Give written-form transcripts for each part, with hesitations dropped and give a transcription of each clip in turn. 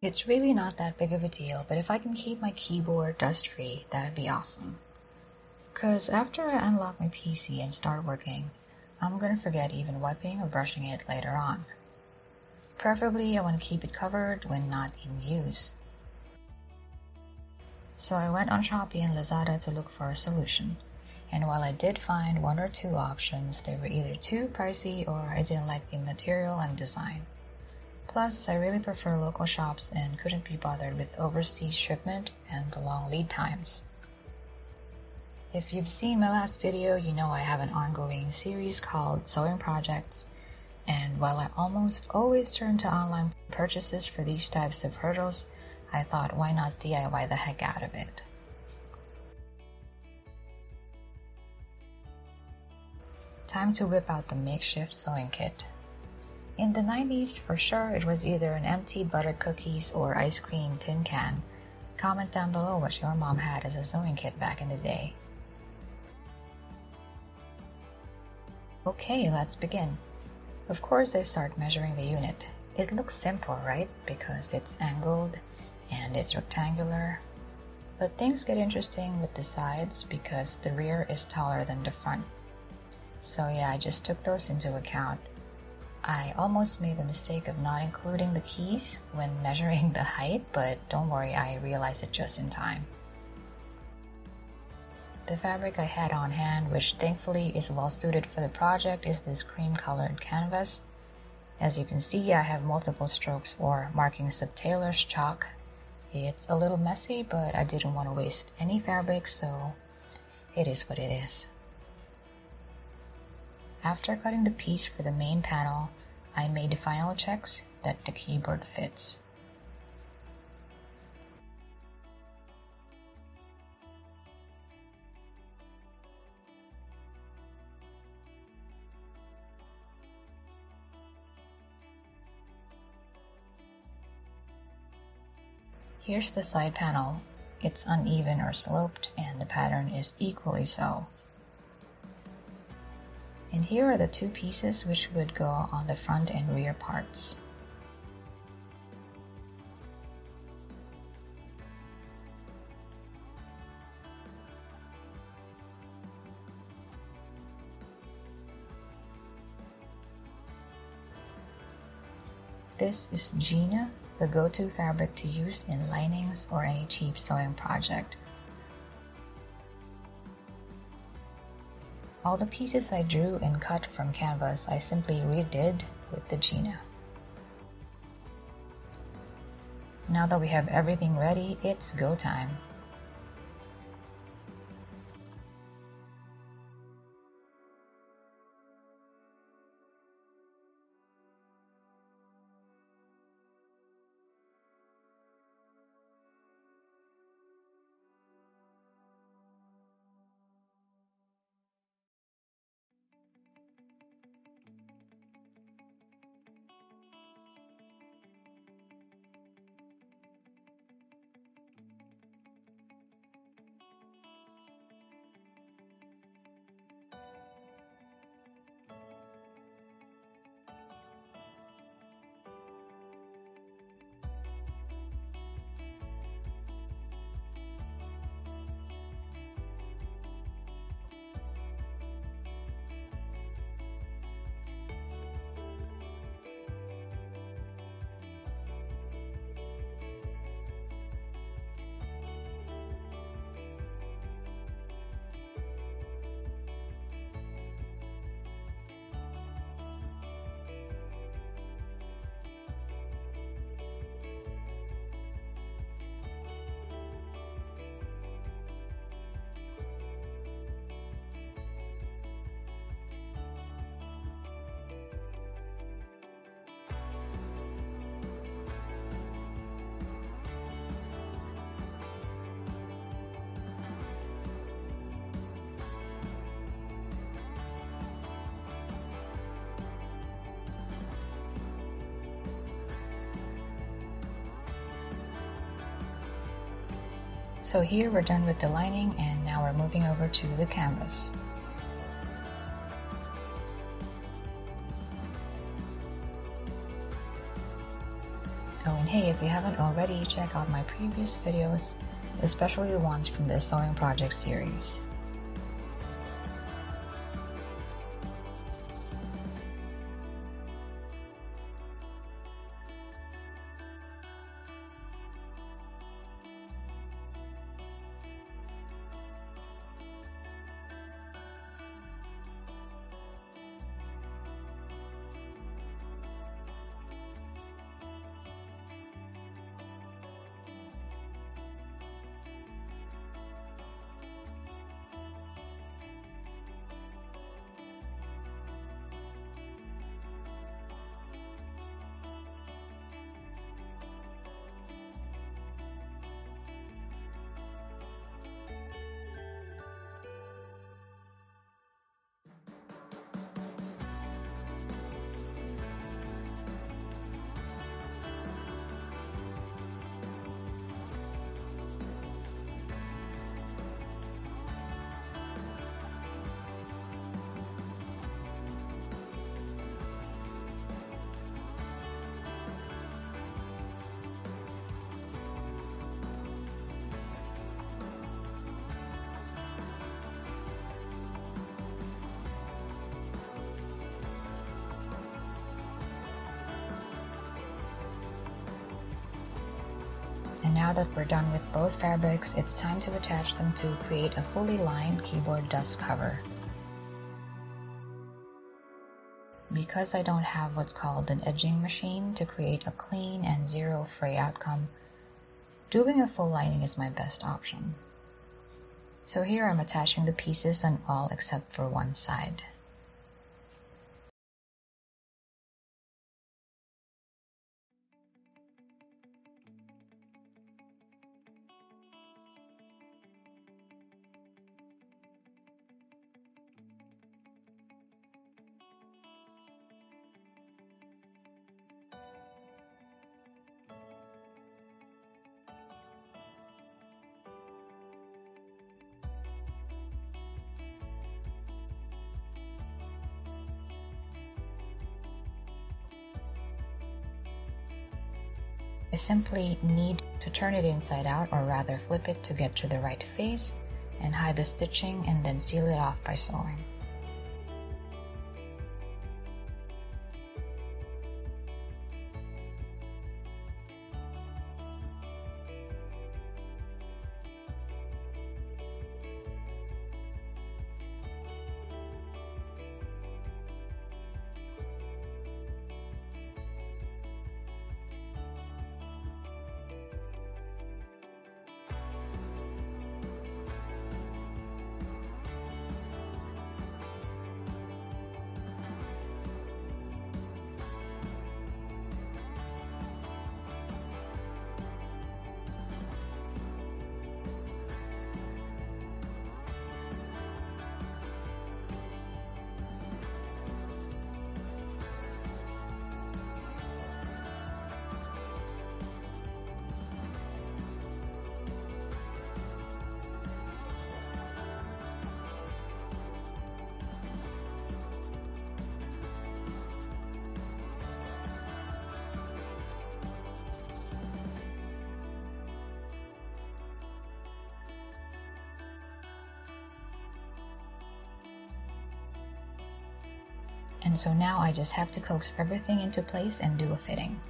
It's really not that big of a deal, but if I can keep my keyboard dust-free, that'd be awesome. Because after I unlock my PC and start working, I'm gonna forget even wiping or brushing it later on. Preferably, I want to keep it covered when not in use. So I went on Shopee and Lazada to look for a solution. And while I did find one or two options, they were either too pricey or I didn't like the material and design. Plus, I really prefer local shops and couldn't be bothered with overseas shipment and the long lead times. If you've seen my last video, you know I have an ongoing series called Sewing Projects, and while I almost always turn to online purchases for these types of hurdles, I thought why not DIY the heck out of it. Time to whip out the makeshift sewing kit. In the 90s, for sure, it was either an empty butter cookies or ice cream tin can. Comment down below what your mom had as a sewing kit back in the day. Okay, let's begin. Of course, I start measuring the unit. It looks simple, right? Because it's angled and it's rectangular. But things get interesting with the sides because the rear is taller than the front. So yeah, I just took those into account. I almost made the mistake of not including the keys when measuring the height, but don't worry, I realized it just in time. The fabric I had on hand, which thankfully is well suited for the project, is this cream colored canvas. As you can see, I have multiple strokes or markings of tailor's chalk. It's a little messy, but I didn't want to waste any fabric, so it is what it is. After cutting the piece for the main panel, I made final checks that the keyboard fits. Here's the side panel. It's uneven or sloped, and the pattern is equally so. And here are the two pieces which would go on the front and rear parts. This is Gina, the go-to fabric to use in linings or any cheap sewing project. All the pieces I drew and cut from canvas I simply redid with the Gina. Now that we have everything ready, it's go time. So here we're done with the lining, and now we're moving over to the canvas. Oh, And hey, if you haven't already, check out my previous videos, especially the ones from the sewing project series. And now that we're done with both fabrics, it's time to attach them to create a fully lined keyboard dust cover. Because I don't have what's called an edging machine to create a clean and zero fray outcome, doing a full lining is my best option. So here I'm attaching the pieces on all except for one side. I simply need to turn it inside out, or rather flip it to get to the right face, and hide the stitching and then seal it off by sewing. And so now I just have to coax everything into place and do a fitting.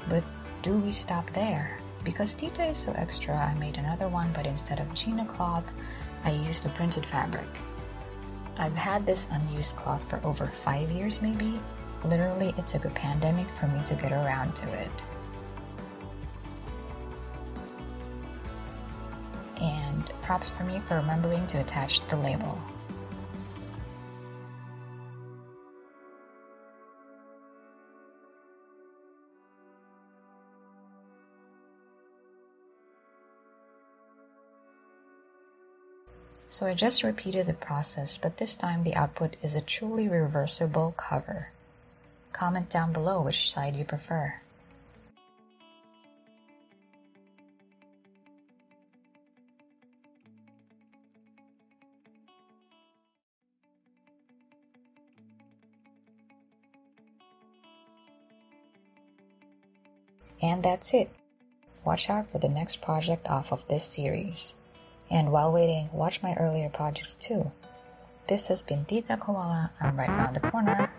But do we stop there? Because Tita is so extra, I made another one, but instead of Gina cloth, I used a printed fabric. I've had this unused cloth for over 5 years maybe. Literally, it took a pandemic for me to get around to it. And props for me for remembering to attach the label. So I just repeated the process, but this time the output is a truly reversible cover. Comment down below which side you prefer. And that's it. Watch out for the next project off of this series. And while waiting, watch my earlier projects too. This has been Tita Koala. I'm right around the corner.